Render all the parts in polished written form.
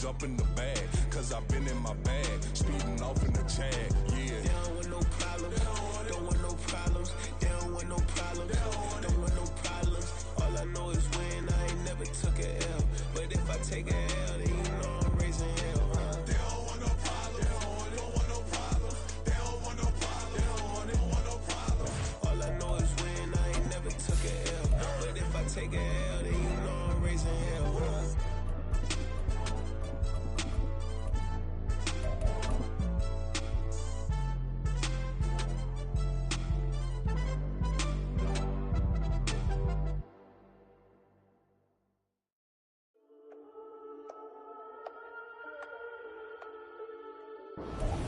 up in the bag, cause I've been in my bag, speeding off in the Jag, yeah. They don't want no problems, don't want no problems. They don't want no problems, don't want no problems. All I know is win, I ain't never took a L. But if I take a L, then you know I'm raising hell, huh? They don't want no problems, don't want no problems. They don't want no problems, don't want no problems. All I know is win, I ain't never took a L. But if I take a L, then you know I'm raising hell, huh?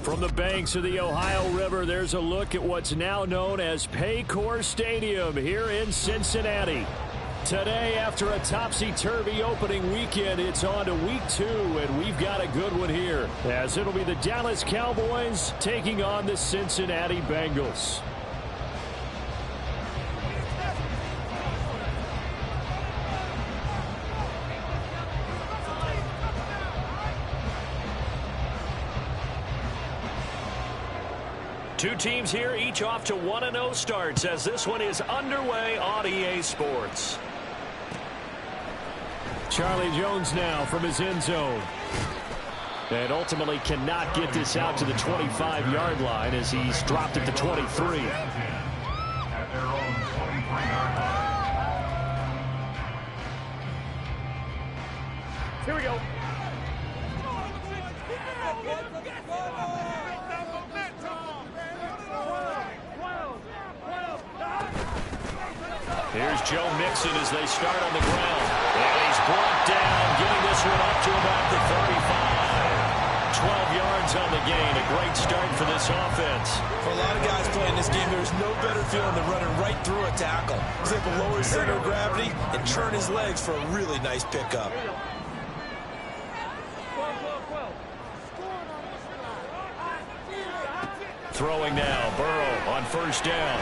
From the banks of the Ohio River, there's a look at what's now known as Paycor Stadium here in Cincinnati. Today, after a topsy-turvy opening weekend, it's on to week 2, and we've got a good one here, as it'll be the Dallas Cowboys taking on the Cincinnati Bengals. Two teams here, each off to 1-0 starts as this one is underway on EA Sports. Charlie Jones now from his end zone. And ultimately cannot get this out to the 25-yard line as he's dropped at the 23. Here we go. Here's Joe Mixon as they start on the ground. And he's brought down, getting this one up to about the 35. 12 yards on the gain. A great start for this offense. For a lot of guys playing this game, there's no better feeling than running right through a tackle. He's able to lower his center of gravity and turn his legs for a really nice pickup. Throwing now, Burrow on first down.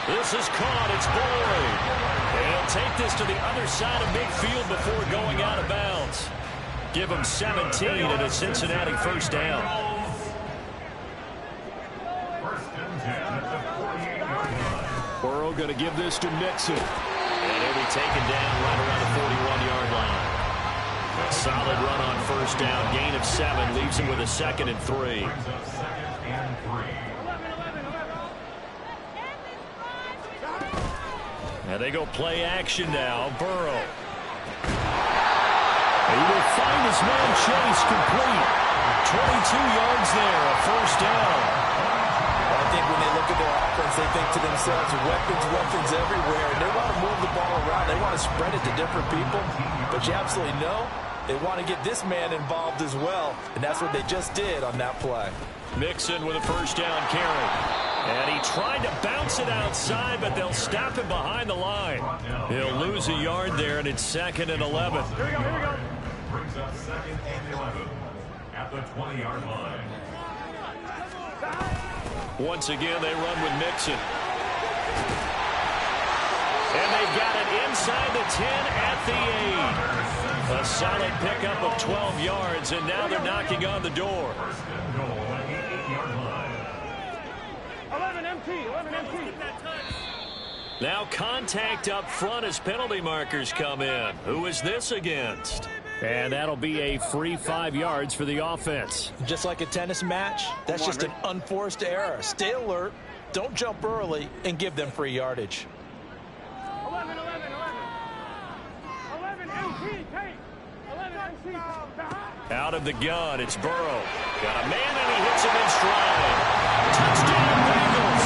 This is caught, it's Boyd. He'll take this to the other side of midfield before going out of bounds. Give him 17 and a Cincinnati first down. Burrow going to give this to Mixon. And he'll be taken down right around the 41-yard line. A solid run on first down. Gain of 7 leaves him with a 2nd and 3. And they go play action now. Burrow. He will find his man Chase complete. 22 yards there, a first down. I think when they look at their offense, they think to themselves, weapons everywhere. And they want to move the ball around. They want to spread it to different people. But you absolutely know they want to get this man involved as well. And that's what they just did on that play. Mixon with a first down carry. And he tried to bounce it outside, but they'll stop him behind the line. He'll lose a yard there, and it's 2nd and 11. Here we go. Brings up 2nd and 11 at the 20-yard line. Once again, they run with Mixon. And they've got it inside the 10 at the 8. A solid pickup of 12 yards, and now they're knocking on the door. 11 MT. Now contact up front as penalty markers come in. Who is this against? And that'll be a free 5 yards for the offense. Just like a tennis match, that's just an unforced error. Stay alert, don't jump early, and give them free yardage. 11 MT. 11 MT. Out of the gun, it's Burrow. Got a man, and he hits him in stride. Touchdown, Bengals.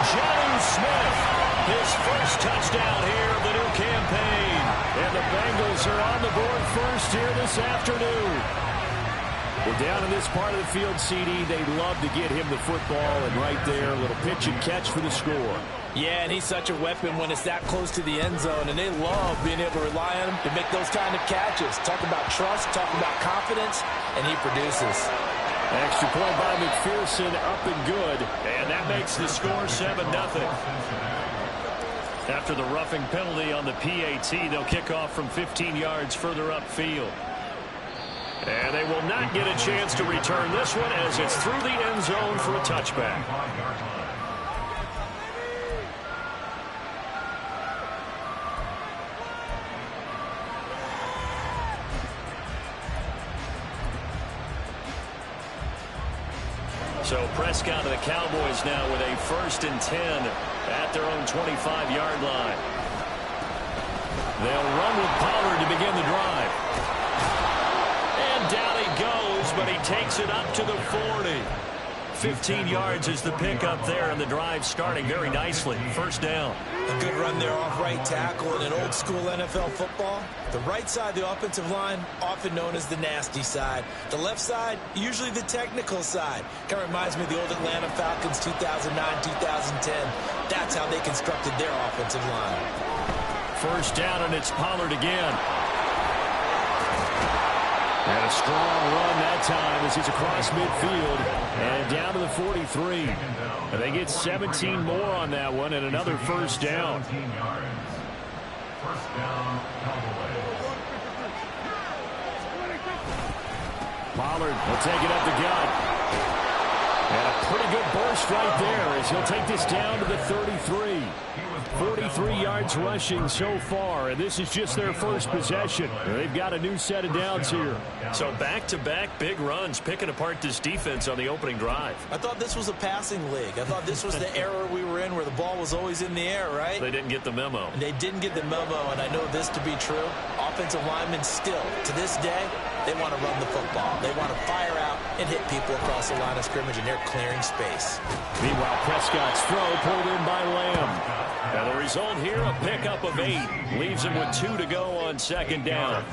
Jonnu Smith, his first touchdown here of the new campaign. And the Bengals are on the board first here this afternoon. Well, down in this part of the field, CD, they love to get him the football, and right there, a little pitch and catch for the score. Yeah, and he's such a weapon when it's that close to the end zone, and they love being able to rely on him to make those kind of catches. Talk about trust, talk about confidence, and he produces. Extra point by McPherson, up and good, and that makes the score 7-0. After the roughing penalty on the PAT, they'll kick off from 15 yards further upfield. And they will not get a chance to return this one as it's through the end zone for a touchback. So Prescott and the Cowboys now with a 1st and 10 at their own 25-yard line. They'll run with Pollard to begin the drive. And down he goes, but he takes it up to the 40. 15 yards is the pickup there, and the drive starting very nicely. 1st down. A good run there off right tackle. In an old-school NFL football, the right side of the offensive line, often known as the nasty side. The left side, usually the technical side. Kind of reminds me of the old Atlanta Falcons 2009-2010. That's how they constructed their offensive line. 1st down, and it's Pollard again. And a strong run that time as he's across midfield and down to the 43. And they get 17 more on that one and another 1st down. 17 yards. 1st down, Cowboys. Pollard will take it up the gut. And a pretty good burst right there as he'll take this down to the 33. 43 yards rushing so far, and this is just their 1st possession. They've got a new set of downs here. So back-to-back big runs, picking apart this defense on the opening drive. I thought this was a passing league. I thought this was the era we were in where the ball was always in the air, right? They didn't get the memo. And they didn't get the memo, and I know this to be true. Offensive linemen still, to this day, they want to run the football. They want to fire out and hit people across the line of scrimmage, and they're clearing space. Meanwhile, Prescott's throw pulled in by Lamb. And the result here, a pickup of 8. Leaves him with 2 to go on 2nd down.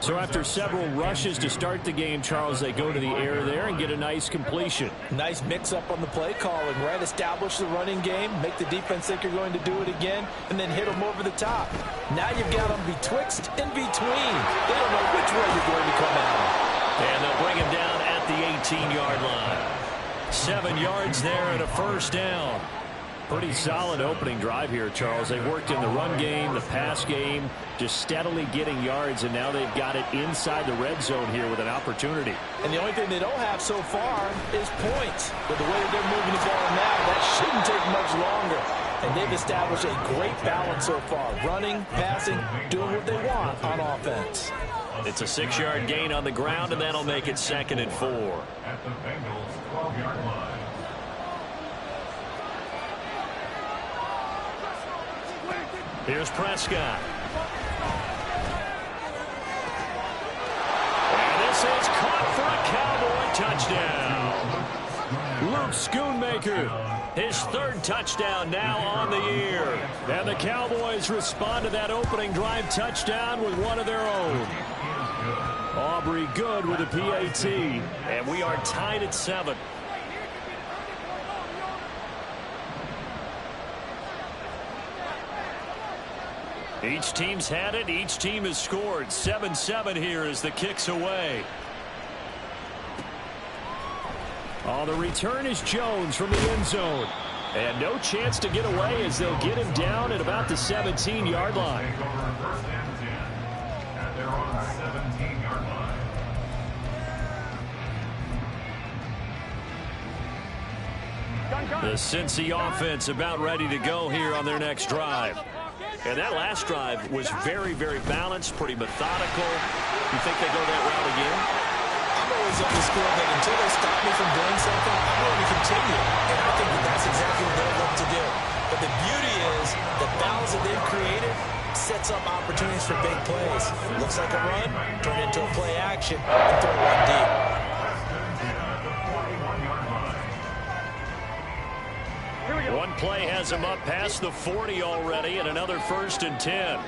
So after several rushes to start the game, Charles, they go to the air there and get a nice completion. Nice mix-up on the play calling, right? Establish the running game, make the defense think you're going to do it again, and then hit them over the top. Now you've got them betwixt and between. They don't know which way you're going to come out. And they'll bring him down at the 18-yard line. 7 yards there and a 1st down. Pretty solid opening drive here, Charles. They worked in the run game, the pass game, just steadily getting yards, and now they've got it inside the red zone here with an opportunity. And the only thing they don't have so far is points. With the way that they're moving the ball now, that shouldn't take much longer. And they've established a great balance so far. Running, passing, doing what they want on offense. It's a 6-yard gain on the ground, and that'll make it 2nd and 4. At the Bengals' 12-yard line. Here's Prescott. And this is caught for a Cowboy touchdown. Luke Schoonmaker, his 3rd touchdown now on the year. And the Cowboys respond to that opening drive touchdown with one of their own. Aubrey Good with a PAT. And we are tied at 7. Each team's had it. Each team has scored. 7-7 here as the kick's away. On the return is Jones from the end zone. And no chance to get away as they'll get him down at about the 17-yard line. At their own 17-yard line. The Cincy offense about ready to go here on their next drive. And that last drive was very, very balanced, pretty methodical. You think they go that route again? I'm always of the school that until they stop me from doing something, I'm going to continue. And I think that that's exactly what they're looking to do. But the beauty is the balance that they've created sets up opportunities for big plays. Looks like a run, turn into a play action, and throw one deep. One play has him up past the 40 already, and another 1st and 10.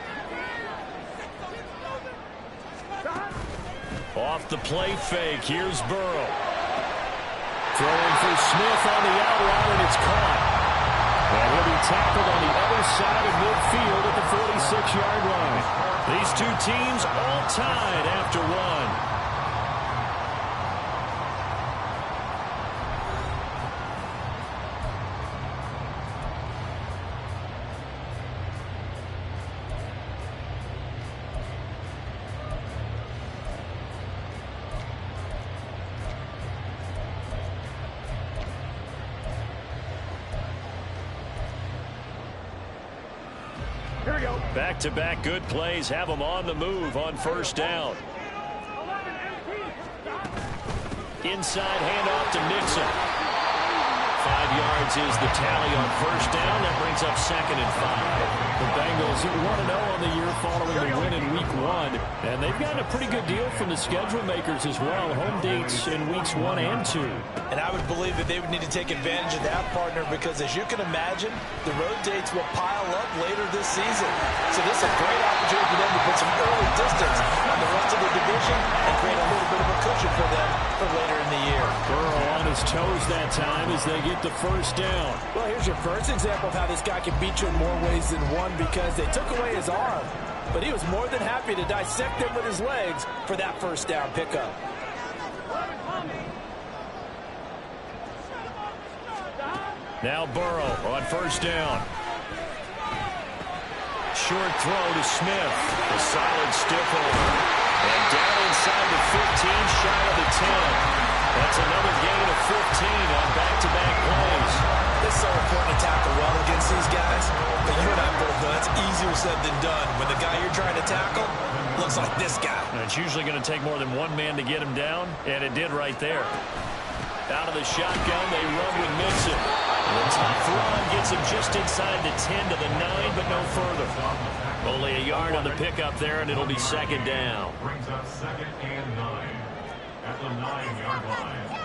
Off the play fake, here's Burrow. Throwing for Smith on the out route, and it's caught. And he'll be tackled on the other side of midfield at the 46-yard line. These two teams all tied after one. Back-to-back good plays have them on the move on first down. Inside handoff to Nixon. 5 yards is the tally on first down. That brings up 2nd and 5. The Bengals 1-0 on the year following the win in Week 1. And they've gotten a pretty good deal from the schedule makers as well. Home dates in Weeks 1 and 2. And I would believe that they would need to take advantage of that, partner, because as you can imagine, the road dates will pile up later this season. So this is a great opportunity for them to put some early distance on the rest of the division and create a little bit of a cushion for them for later in the year. Burrow on his toes that time as they get the first down. Well, here's your first example of how this guy can beat you in more ways than one, because they took away his arm, but he was more than happy to dissect him with his legs for that first down pickup. Now Burrow on first down. Short throw to Smith. A solid stiff arm. And down inside the 15, shy of the 10. That's another gain of 15 on back-to-back plays. It's so important to tackle well against these guys, but you and I both know that's easier said than done. When the guy you're trying to tackle looks like this guy. And it's usually going to take more than one man to get him down, and it did right there. Out of the shotgun, they run with Mixon. The tough run gets him just inside the 10 to the 9, but no further. Only a yard on the pickup there, and it'll be 2nd down. Brings up 2nd and 9 at the 9-yard line.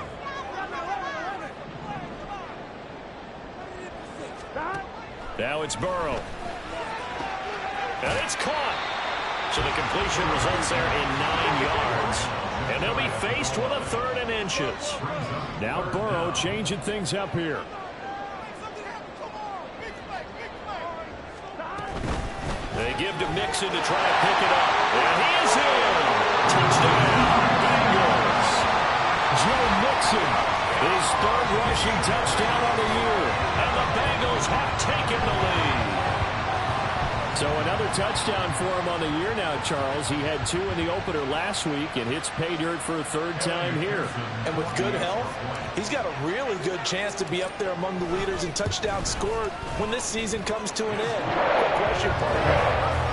Now it's Burrow. And it's caught. So the completion results there in 9 yards. And they'll be faced with a 3rd and inches. Now Burrow changing things up here. They give to Mixon to try to pick it up. And he is in. Touchdown, Bengals. Joe Mixon, his 3rd rushing touchdown on the year. And the Bengals have taken the lead. So another touchdown for him on the year now, Charles. He had 2 in the opener last week and hits pay dirt for a 3rd time here. And with good health, he's got a really good chance to be up there among the leaders in touchdowns scored when this season comes to an end. Good question, partner.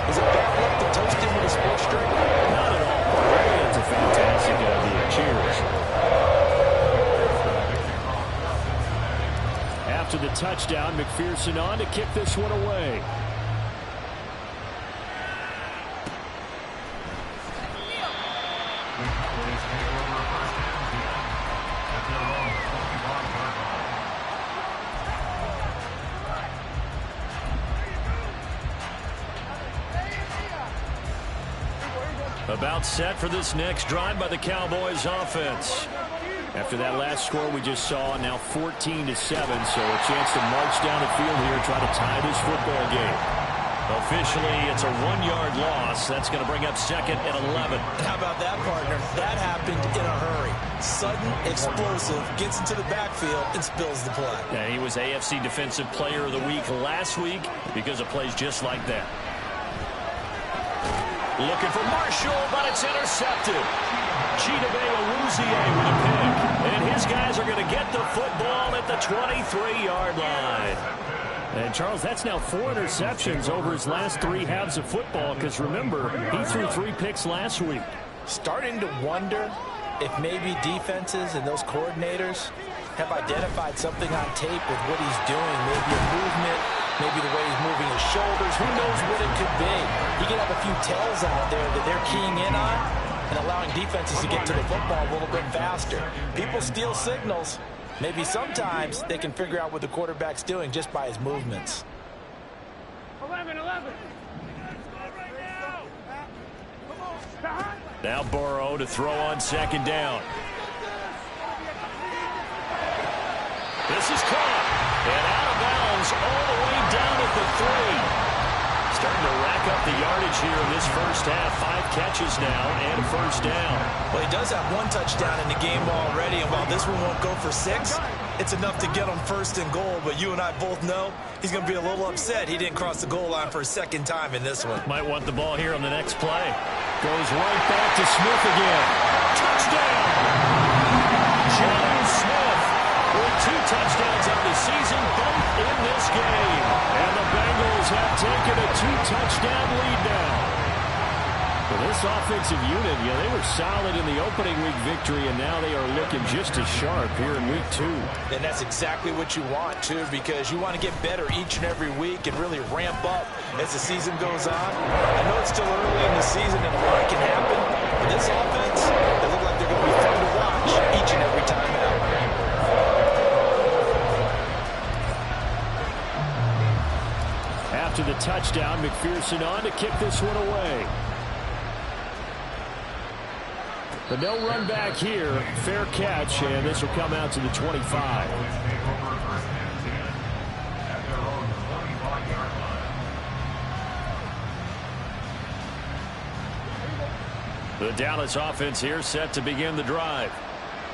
Is it bad luck to toast him with a sports drink? Not at all. That's a fantastic idea. Cheers. After the touchdown, McPherson on to kick this one away. About set for this next drive by the Cowboys offense. After that last score we just saw, now 14-7, so a chance to march down the field here, try to tie this football game. Officially, it's a 1-yard loss. That's going to bring up 2nd and 11. How about that, partner? That happened in a hurry. Sudden, explosive, gets into the backfield and spills the play. And he was AFC Defensive Player of the Week last week because of plays just like that. Looking for Marshall, but it's intercepted. Chidobe Awuzie with a pick. And his guys are going to get the football at the 23-yard line. And, Charles, that's now 4 interceptions over his last 3 halves of football because, remember, he threw 3 picks last week. Starting to wonder if maybe defenses and those coordinators have identified something on tape with what he's doing. Maybe a movement, maybe the way he's moving his shoulders. Who knows what it could be? He could have a few tells out there that they're keying in on and allowing defenses to get to the football a little bit faster. People steal signals. Maybe sometimes they can figure out what the quarterback's doing just by his movements. 11. Now Burrow to throw on 2nd down. This is caught. And out of bounds all the way down at the 3. Starting to rack up the yardage here in this first half. 5 catches now and a first down. Well, he does have 1 touchdown in the game already, and while this one won't go for 6, it's enough to get him 1st and goal. But you and I both know he's going to be a little upset he didn't cross the goal line for a 2nd time in this one. Might want the ball here on the next play. Goes right back to Smith again. Touchdown! Jaden Smith. with 2 touchdowns on the season, both in this game. And the Bengals have taken a 2-touchdown lead now. Well, this offensive unit, they were solid in the opening week victory, and now they are looking just as sharp here in week 2. And that's exactly what you want, too, because you want to get better each and every week and really ramp up as the season goes on. I know it's still early in the season and a lot can happen, but this offense, they look like they're going to be fun to watch each and every time out. After the touchdown, McPherson on to kick this one away. But no run back here. Fair catch, and this will come out to the 25. The Dallas offense here set to begin the drive.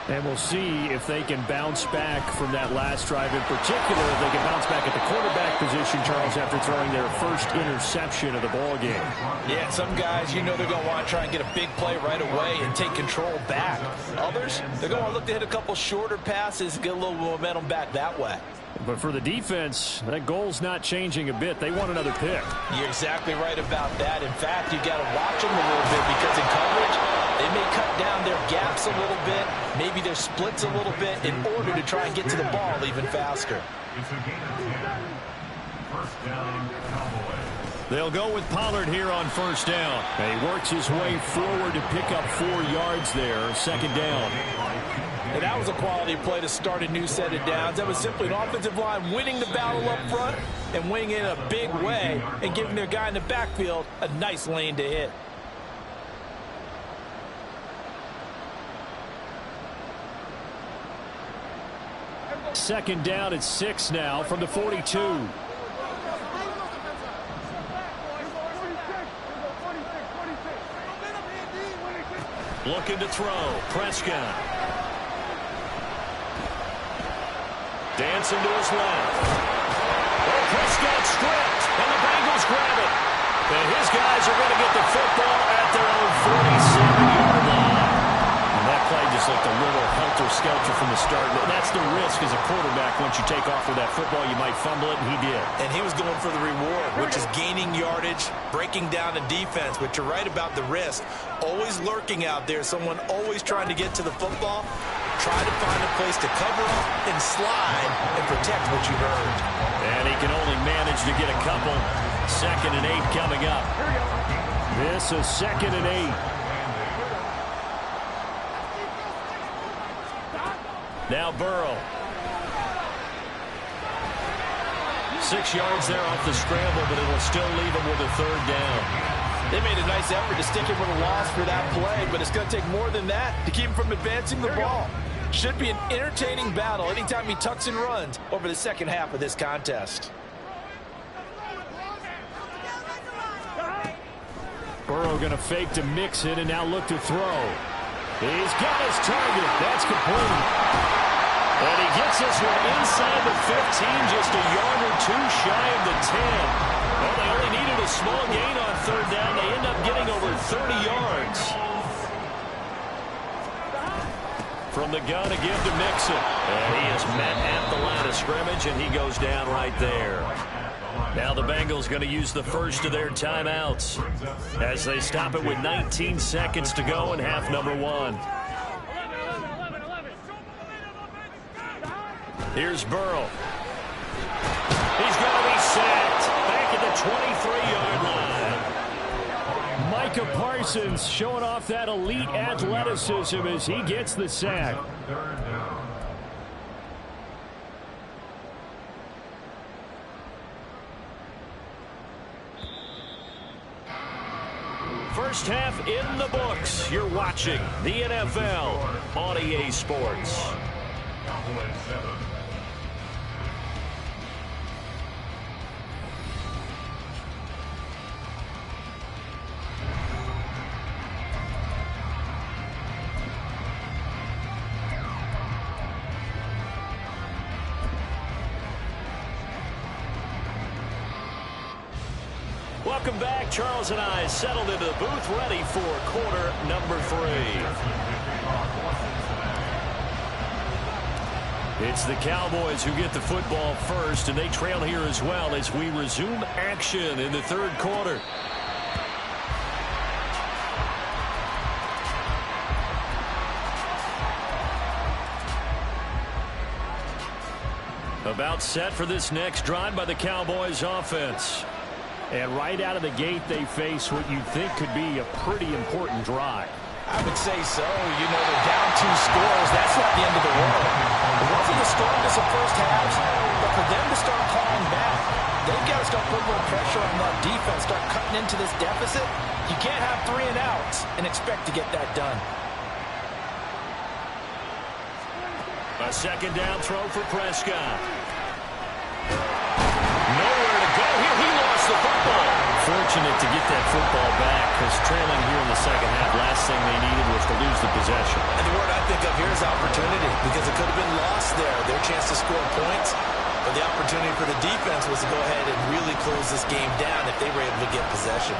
And we'll see if they can bounce back from that last drive, in particular if they can bounce back at the quarterback position, Charles, after throwing their first interception of the ball game. Yeah, some guys, they're going to want to try and get a big play right away and take control back. Others, they're going to look to hit a couple shorter passes, get a little momentum back that way. But for the defense, that goal's not changing a bit. They want another pick. You're exactly right about that. In fact, you got to watch them a little bit because in coverage, they may cut down their gaps a little bit, maybe their splits a little bit in order to try and get to the ball even faster. It's a gain of 10. First down, Cowboys. They'll go with Pollard here on first down. And he works his way forward to pick up 4 yards there, second down. And that was a quality play to start a new set of downs. That was simply an offensive line winning the battle up front and winning in a big way and giving their guy in the backfield a nice lane to hit. Second down at 6 now from the 42. Looking to throw. Prescott. Dancing to his left. Oh, Prescott stripped, and the Bengals grab it. And his guys are going to get the football at their own 47-yard line. And that play just looked a little helter-skelter from the start. And that's the risk as a quarterback. Once you take off with that football, you might fumble it, and he did. And he was going for the reward, which is gaining yardage, breaking down the defense. But you're right about the risk. Always lurking out there, someone always trying to get to the football. Try to find a place to cover up and slide and protect what you heard. And he can only manage to get a couple. 2nd and 8 coming up. This is 2nd and 8. Now Burrow. 6 yards there off the scramble, but it'll still leave him with a 3rd down. They made a nice effort to stick him with a loss for that play, but it's going to take more than that to keep him from advancing the ball. Should be an entertaining battle anytime he tucks and runs over the second half of this contest. Burrow going to fake to mix it and now look to throw. He's got his target. That's complete. And he gets this one inside the 15, just a yard or 2 shy of the 10. Well, they only needed a small gain on 3rd down. They end up getting over 30 yards. From the gun again to Mixon. And he is met at the line of scrimmage, and he goes down right there. Now the Bengals going to use the first of their timeouts as they stop it with 19 seconds to go in half number 1. Here's Burrow. He's going to be sacked back at the 23-yard line. Micah Parsons showing off that elite athleticism as he gets the sack. First half in the books. You're watching the NFL on EA Sports. Cowboys 7. Welcome back. Charles and I settled into the booth, ready for quarter number 3. It's the Cowboys who get the football first, and they trail here as well as we resume action in the third quarter. About set for this next drive by the Cowboys offense. And right out of the gate, they face what you'd think could be a pretty important drive. I would say so. You know, they're down 2 scores. That's not the end of the world. It wasn't the strongest of first halves, but for them to start clawing back, they've got to start putting a little pressure on that defense, start cutting into this deficit. You can't have 3 and outs and expect to get that done. A second down throw for Prescott. Nowhere to go here. He lost the football. Fortunate to get that football back, because trailing here in the second half, last thing they needed was to lose the possession. And the word I think of here is opportunity, because it could have been lost there. Their chance to score points, but the opportunity for the defense was to go ahead and really close this game down if they were able to get possession.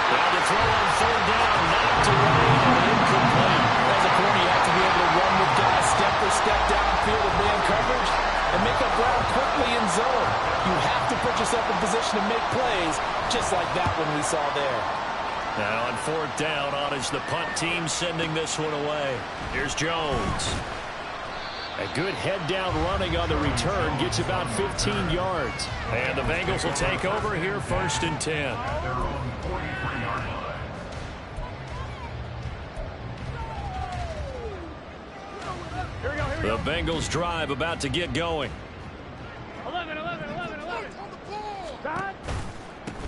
Well, the throw on third down, knocked away and incomplete. As a corner, you have to be able to run with guys step for step downfield with man coverage and make up ground quickly in zone. You have to put yourself in position to make plays, just like that one we saw there. Now on fourth down, on is the punt team sending this one away. Here's Jones. A good head down running on the return, gets about 15 yards. And the Bengals will take over here, 1st and 10. The Bengals drive about to get going. 11.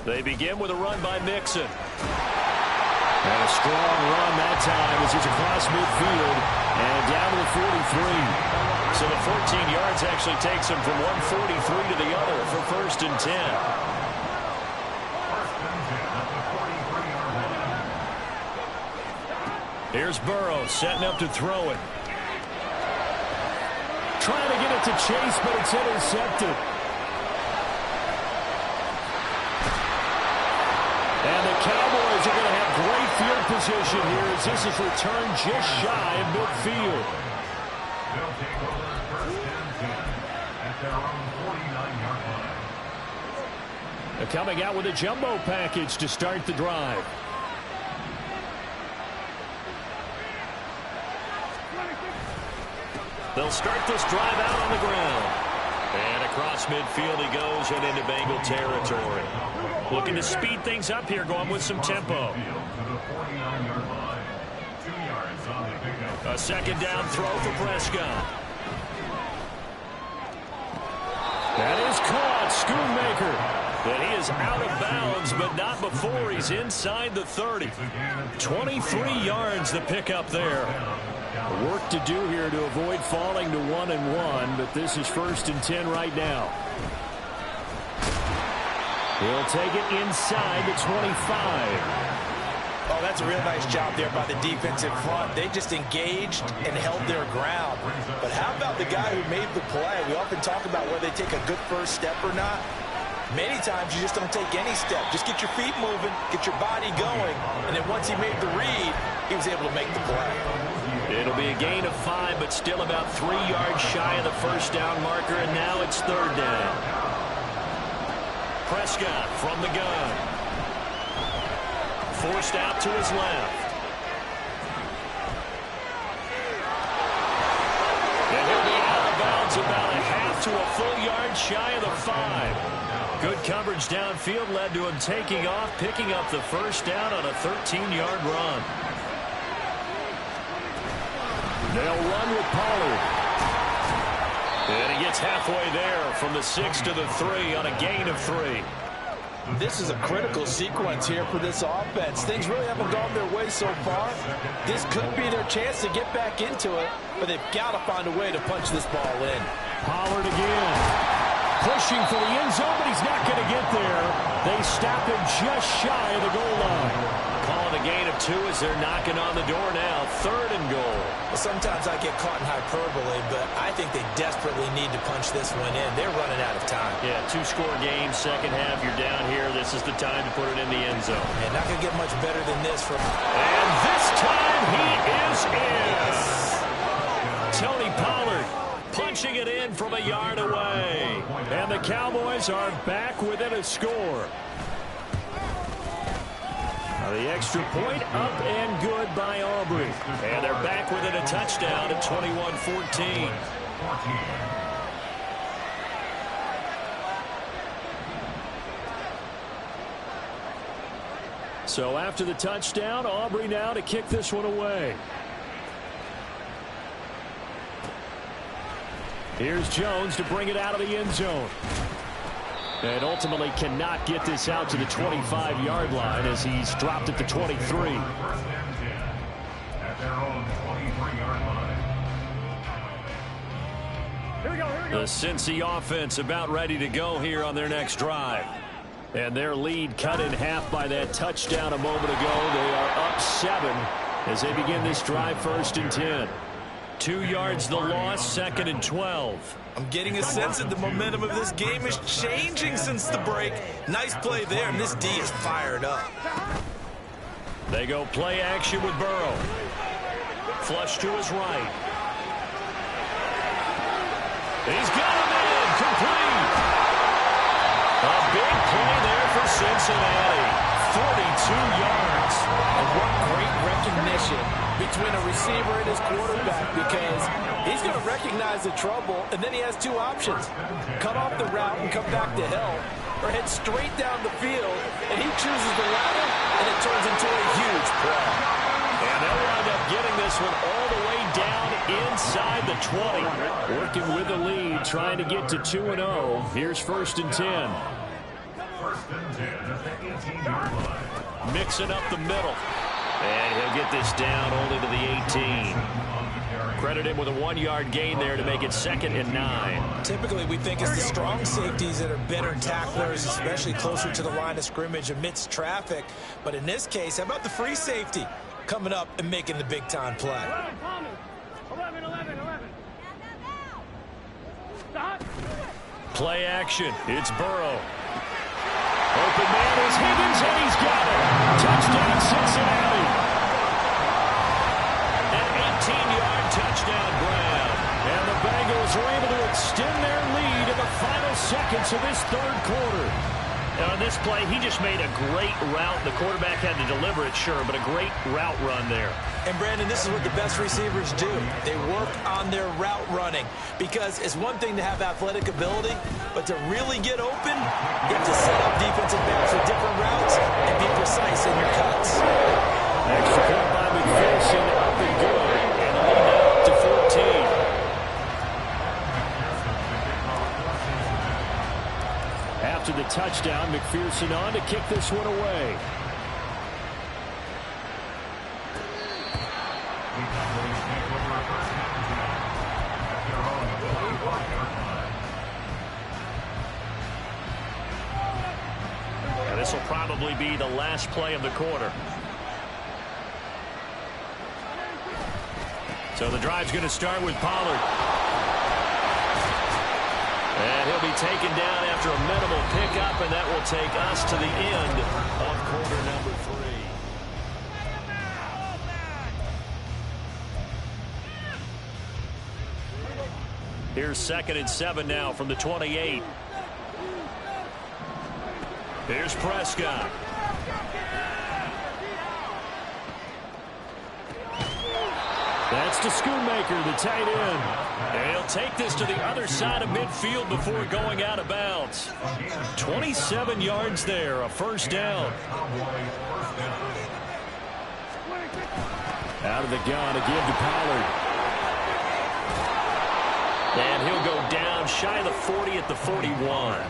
They begin with a run by Mixon. And a strong run that time as he's across midfield and down to the 43. So the 14 yards actually takes him from 143 to the other for 1st and 10. Here's Burrow setting up to throw it. Trying to get it to Chase, but it's intercepted. And the Cowboys are going to have great field position here as this is returned just shy of midfield. They'll take over 1st and 10 at their own 49-yard line. They're coming out with a jumbo package to start the drive. They'll start this drive out on the ground. And across midfield he goes and into Bengal territory. Looking to speed things up here, going with some tempo. A second down throw for Prescott. That is caught. Schoonmaker. But he is out of bounds, but not before he's inside the 30. 23 yards the pickup there. Work to do here to avoid falling to 1-1, but this is 1st and 10 right now. He'll take it inside the 25. Oh, that's a real nice job there by the defensive front. They just engaged and held their ground. But how about the guy who made the play? We often talk about whether they take a good first step or not. Many times you just don't take any step. Just get your feet moving, get your body going, and then once he made the read, he was able to make the play. It'll be a gain of 5, but still about 3 yards shy of the first down marker, and now it's third down. Prescott from the gun. Forced out to his left. And he'll be out of bounds about a half to a full yard shy of the 5. Good coverage downfield led to him taking off, picking up the first down on a 13-yard run. They'll run with Pollard. And he gets halfway there from the 6 to the 3 on a gain of 3. This is a critical sequence here for this offense. Things really haven't gone their way so far. This could be their chance to get back into it, but they've got to find a way to punch this ball in. Pollard again. pushing for the end zone, but he's not going to get there. They stop him just shy of the goal line. Calling a gain of 2 as they're knocking on the door now. 3rd and goal. Well, sometimes I get caught in hyperbole, but I think they desperately need to punch this one in. They're running out of time. Yeah, 2-score game, second half. You're down here. This is the time to put it in the end zone. And not going to get much better than this. And this time he is in. Tony Pollard punching it in from a yard away. And the Cowboys are back within a score. The extra point up and good by Aubrey. And they're back within a touchdown at 21-14. So after the touchdown, Aubrey now to kick this one away. Here's Jones to bring it out of the end zone. And ultimately cannot get this out to the 25-yard line as he's dropped at the 23. At their own 23-yard line. Here we go, here we go. The Cincy offense about ready to go here on their next drive. And their lead cut in half by that touchdown a moment ago. They are up 7 as they begin this drive, 1st and 10. 2 yards the loss, 2nd and 12. I'm getting a sense that the momentum of this game is changing since the break. Nice play there, and this D is fired up. They go play action with Burrow. Flush to his right. He's got him in, complete. A big play there for Cincinnati. 42 yards. And what great recognition between a receiver and his quarterback, because he's going to recognize the trouble, and then he has 2 options. Cut off the route and come back to help, or head straight down the field, and he chooses the latter, and it turns into a huge play. And they'll wind up getting this one all the way down inside the 20. Working with the lead, trying to get to 2-0. Here's 1st and 10. 1st and 10 at the 18-yard line. Mixing up the middle. And he'll get this down only to the 18. Credit him with a 1-yard gain there to make it 2nd and 9. Typically, we think it's the strong safeties that are better tacklers, especially closer to the line of scrimmage amidst traffic. But in this case, how about the free safety coming up and making the big-time play? 11, Thomas. 11, 11, 11. Stop. Play action. It's Burrow. Open man is Higgins, and he's got it. Touchdown, Cincinnati. An 18-yard touchdown grab. And the Bengals are able to extend their lead in the final seconds of this 3rd quarter. On this play, he just made a great route. The quarterback had to deliver it, sure, but a great route run there. And, Brandon, this is what the best receivers do. They work on their route running, because it's one thing to have athletic ability, but to really get open, you have to set up defensive backs with different routes and be precise in your cuts. Extra point by McPherson, up and good, and lead up to 14. After the touchdown, McPherson on to kick this one away. And this will probably be the last play of the quarter. So the drive's going to start with Pollard. And he'll be taken down after a minimal pickup, and that will take us to the end of quarter number 3. Here's 2nd and 7 now from the 28. Here's Prescott. That's to Schoonmaker, the tight end. And he'll take this to the other side of midfield before going out of bounds. 27 yards there, a 1st down. Out of the gun, a give to Pollard. And he'll go down shy of the 40 at the 41.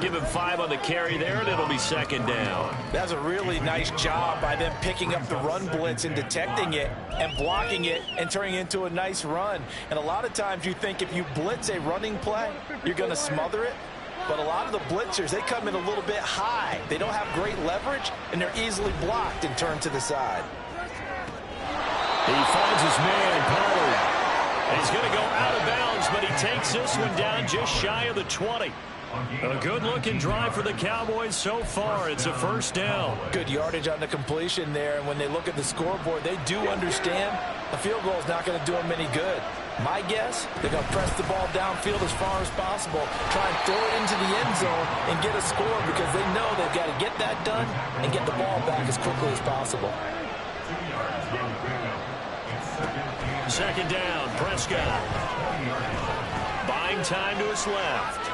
Give him 5 on the carry there, and it'll be second down. That's a really nice job by them picking up the run blitz and detecting it and blocking it and turning it into a nice run. And a lot of times you think if you blitz a running play, you're going to smother it. But a lot of the blitzers, they come in a little bit high. They don't have great leverage, and they're easily blocked and turned to the side. He finds his man, Pollard. He's going to go out of bounds, but he takes this one down just shy of the 20. A good-looking drive for the Cowboys so far. It's a first down. Good yardage on the completion there, and when they look at the scoreboard, they do understand a field goal is not going to do them any good. My guess, they're going to press the ball downfield as far as possible, try and throw it into the end zone and get a score because they know they've got to get that done and get the ball back as quickly as possible. Second down, Prescott. Buying time to his left.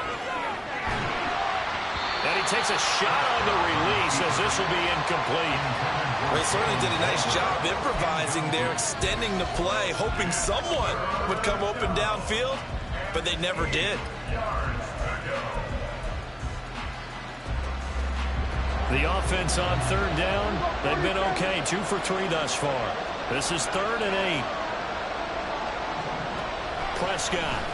And he takes a shot on the release as this will be incomplete. Well, he certainly did a nice job improvising there, extending the play, hoping someone would come open downfield, but they never did. The offense on third down, they've been okay, 2 for 3 thus far. This is 3rd and 8. Prescott.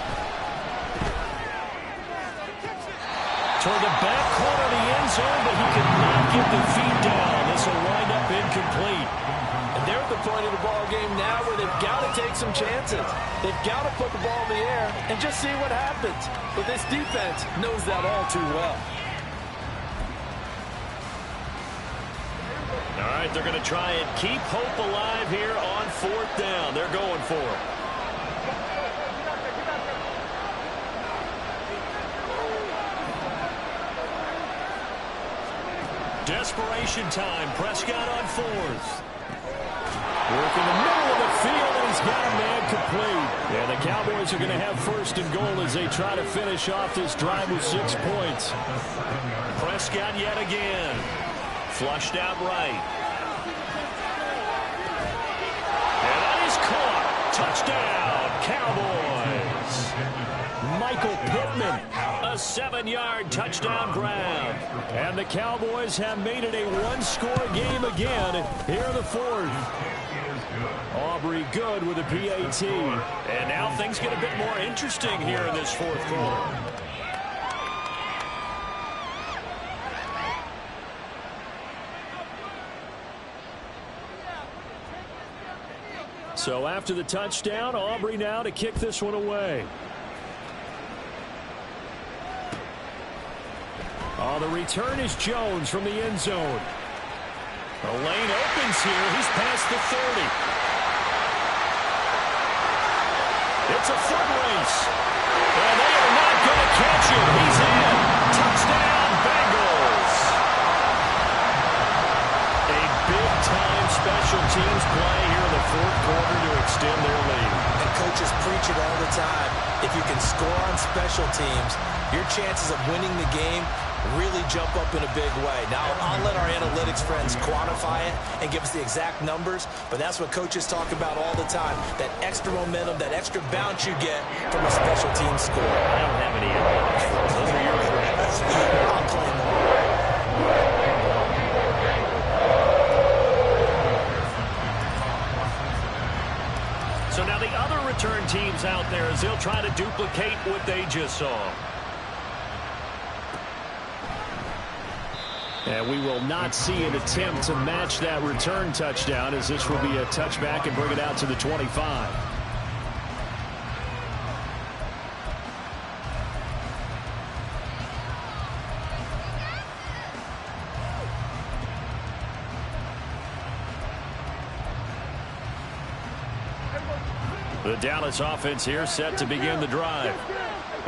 Toward the back corner of the end zone, but he could not get the feet down. This will wind up incomplete. And they're at the point of the ball game now where they've got to take some chances. They've got to put the ball in the air and just see what happens. But this defense knows that all too well. All right, they're going to try and keep hope alive here on 4th down. They're going for it. Desperation time. Prescott on 4th. Work in the middle of the field, and he's got a man complete. Yeah, the Cowboys are going to have 1st and goal as they try to finish off this drive with 6 points. Prescott yet again. Flushed out right. And that is caught. Touchdown, Cowboys. Michael Pittman, a 7-yard touchdown grab. And the Cowboys have made it a 1-score game again here in the 4th. Aubrey good with a PAT. And now things get a bit more interesting here in this 4th quarter. So after the touchdown, Aubrey now to kick this one away. Oh, the return is Jones from the end zone. The lane opens here. He's past the 30. It's a foot race. And they are not going to catch him. He's in. Touchdown, Bengals. A big-time special teams play here in the 4th quarter to extend their lead. And coaches preach it all the time. If you can score on special teams, your chances of winning the game really jump up in a big way. Now, I'll let our analytics friends quantify it and give us the exact numbers, but that's what coaches talk about all the time, that extra momentum, that extra bounce you get from a special team score. I don't have any analytics friends. Those are your friends. I'll claim them. So now the other return teams out there as they'll try to duplicate what they just saw. And we will not see an attempt to match that return touchdown as this will be a touchback and bring it out to the 25. The Dallas offense here set to begin the drive.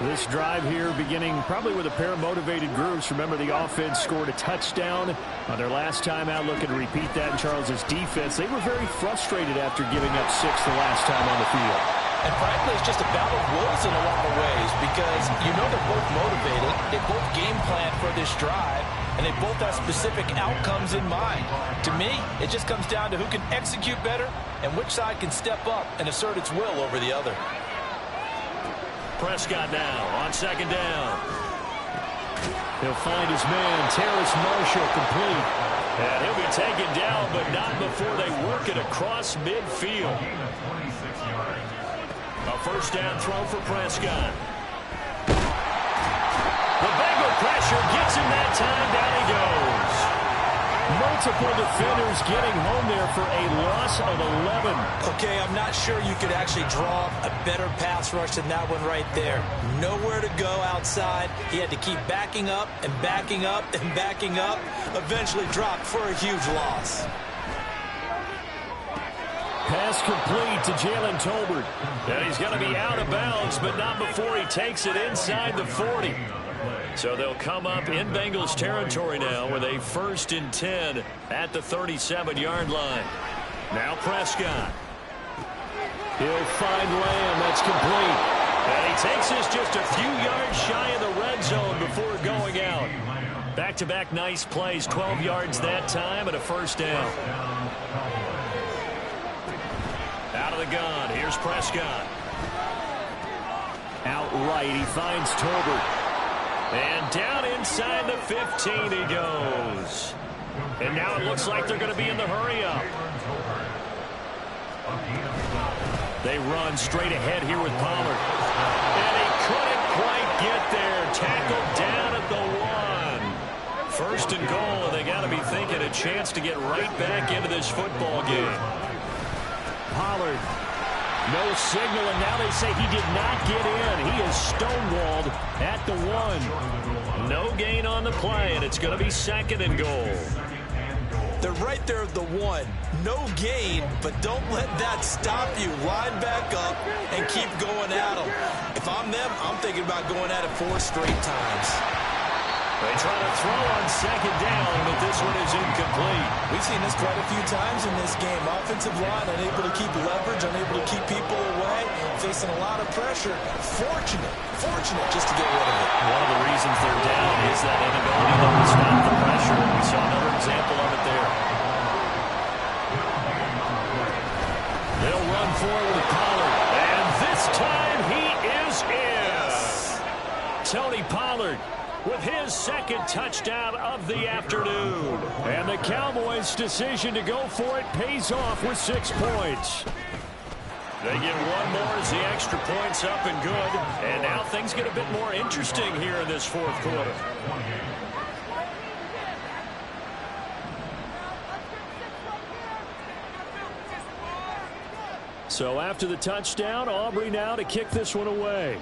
This drive here beginning probably with a pair of motivated groups. Remember, the offense scored a touchdown on their last time out. Looking to repeat that in Charles's defense. They were very frustrated after giving up 6 the last time on the field. And frankly, it's just a battle of wills in a lot of ways because you know they're both motivated. They both game plan for this drive, and they both have specific outcomes in mind. To me, it just comes down to who can execute better and which side can step up and assert its will over the other. Prescott now on 2nd down. He'll find his man, Terrace Marshall, complete. And he'll be taken down, but not before they work it across midfield. A first down throw for Prescott. The Bengal pressure gets him that time. Down he goes. Multiple defenders getting home there for a loss of 11. Okay, I'm not sure you could actually draw a better pass rush than that one right there. Nowhere to go outside. He had to keep backing up and backing up and backing up. Eventually dropped for a huge loss. Pass complete to Jalen Tolbert. And he's going to be out of bounds, but not before he takes it inside the 40. So they'll come up in Bengals territory now with a 1st and 10 at the 37-yard line. Now Prescott. He'll find Lamb. That's complete. And he takes this just a few yards shy of the red zone before going out. Back-to-back nice plays, 12 yards that time and a first down. Out of the gun, here's Prescott. Outright, he finds Tolbert. And down inside the 15 he goes. And now it looks like they're going to be in the hurry-up. They run straight ahead here with Pollard. And he couldn't quite get there. Tackled down at the 1. 1st and goal, and they got to be thinking a chance to get right back into this football game. Pollard. No signal, and now they say he did not get in. He is stonewalled at the 1. No gain on the play, and it's going to be 2nd and goal. They're right there at the 1. No gain, but don't let that stop you. Line back up and keep going at them. If I'm them, I'm thinking about going at it 4 straight times. They try to throw on 2nd down, but this one is incomplete. We've seen this quite a few times in this game. Offensive line unable to keep leverage, unable to keep people away, facing a lot of pressure. Fortunate just to get rid of it. One of the reasons they're down is that inability to stop the pressure. We saw another example of it there. They'll run forward with Pollard, and this time he is in. Tony Pollard with his 2nd touchdown of the afternoon. And the Cowboys' decision to go for it pays off with 6 points. They get one more as the extra point's up and good. And now things get a bit more interesting here in this 4th quarter. So after the touchdown, Aubrey now to kick this one away.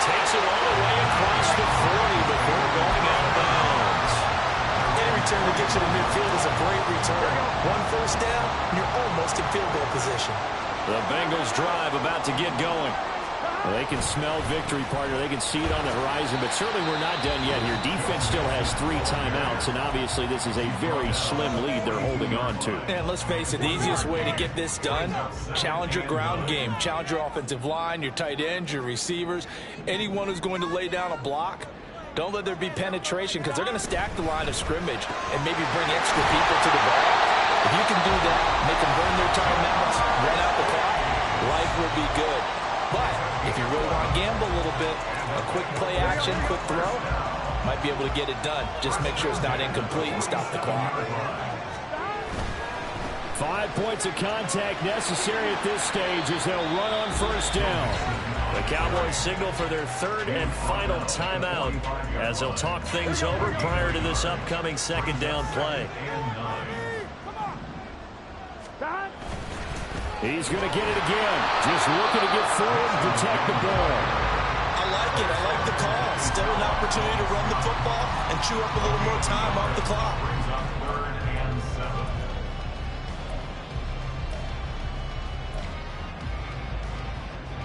Takes it all the way across the 40 before going out of bounds. Any return to get you to midfield is a great return. 1 first down, you're almost in field goal position. The Bengals drive about to get going. Well, they can smell victory, partner. They can see it on the horizon, but certainly we're not done yet here. Defense still has 3 timeouts, and obviously this is a very slim lead they're holding on to. And let's face it, the easiest way to get this done, challenge your ground game. Challenge your offensive line, your tight ends, your receivers, anyone who's going to lay down a block. Don't let there be penetration, because they're going to stack the line of scrimmage and maybe bring extra people to the ball. If you can do that, make them burn their timeouts, run out the clock, life will be good. But if you really want to gamble a little bit, a quick play action, quick throw, might be able to get it done. Just make sure it's not incomplete and stop the clock. 5 points of contact necessary at this stage as they'll run on 1st down. The Cowboys signal for their 3rd and final timeout as they'll talk things over prior to this upcoming 2nd down play. He's going to get it again. Just looking to get forward and protect the ball. I like it. I like the call. Still an opportunity to run the football and chew up a little more time off the clock.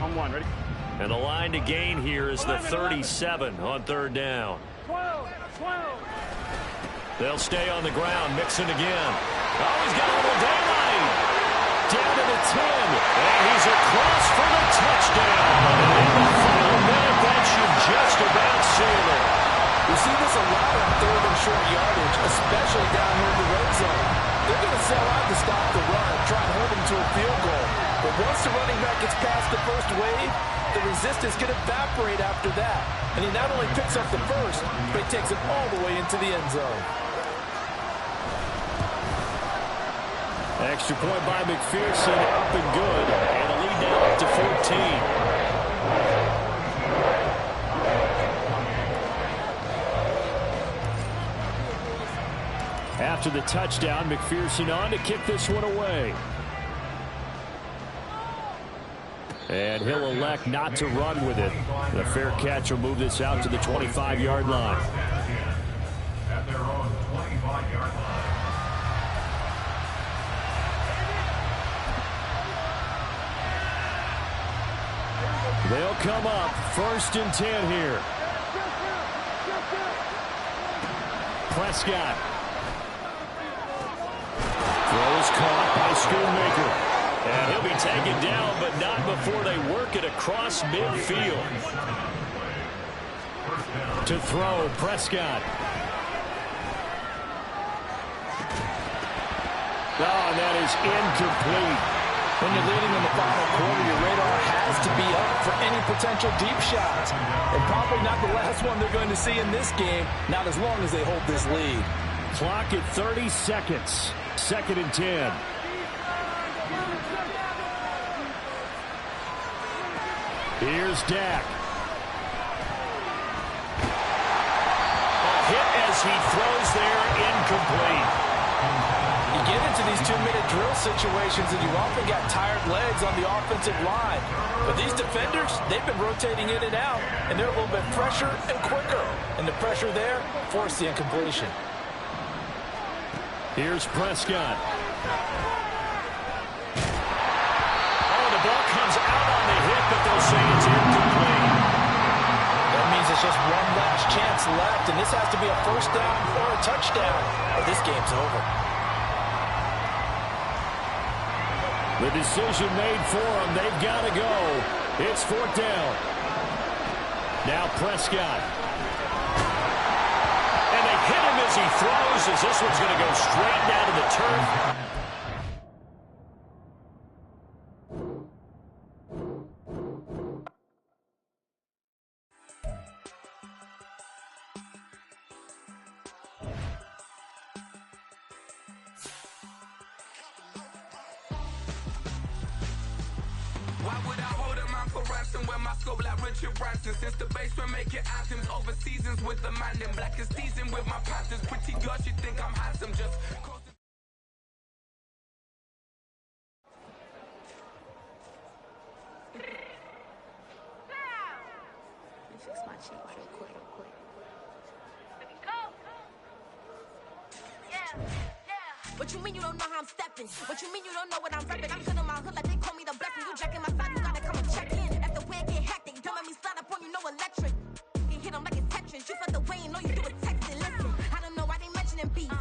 On 1, ready? And the line to gain here is the 37 on 3rd down. 12. They'll stay on the ground, mixing again. Oh, he's got a little daylight. Down to the 10, and he's across for the touchdown. In the final minute, that should just about seal it. We see this a lot on 3rd and short yardage, especially down here in the red zone. They're going to sell out to stop the run, try and hold them to a field goal. wave, the resistance can evaporate after that. And he not only picks up the first, but he takes it all the way into the end zone. Extra point by McPherson, up and good. And the lead now up to 14. After the touchdown, McPherson on to kick this one away. And he'll elect not to run with it. The fair catch will move this out to the 25-yard line. At their own 25-yard line. They'll come up 1st and 10 here. Prescott. Throws caught by Schoonmaker. And he'll be taken down, but not before they work it across midfield. To throw, Prescott. Oh, and that is incomplete. When you're leading in the final quarter, your radar has to be up for any potential deep shots. And probably not the last one they're going to see in this game, not as long as they hold this lead. Clock at 30 seconds. 2nd and 10. Here's Dak. A hit as he throws there, incomplete. You get into these 2-minute drill situations and you often got tired legs on the offensive line. But these defenders, they've been rotating in and out, and they're a little bit fresher and quicker. And the pressure there forced the incompletion. Here's Prescott. Oh, the ball comes out on the hit, but they'll say it's incomplete. That means it's just one last chance left, and this has to be a first down or a touchdown, or this game's over. The decision made for them. They've got to go. It's 4th down. Now Prescott. And they hit him as he throws, as this one's going to go straight down to the turf. Why would I hold a man for ransom when my scope like Richard Branson? Since the basement making anthems over seasons with the man in black is teasing with my Panthers. Pretty girl, she think I'm handsome, just fix my cheek real quick. What you mean you don't know how I'm stepping? What you mean you don't know what I'm repping? I'm good in my hood like they call me the blessing. You jacking my side, you gotta come and check in. That's the way I get hectic. Don't let me slide up on you, no electric. You hit them like it's Tetris. You felt the way, you know you do it texting.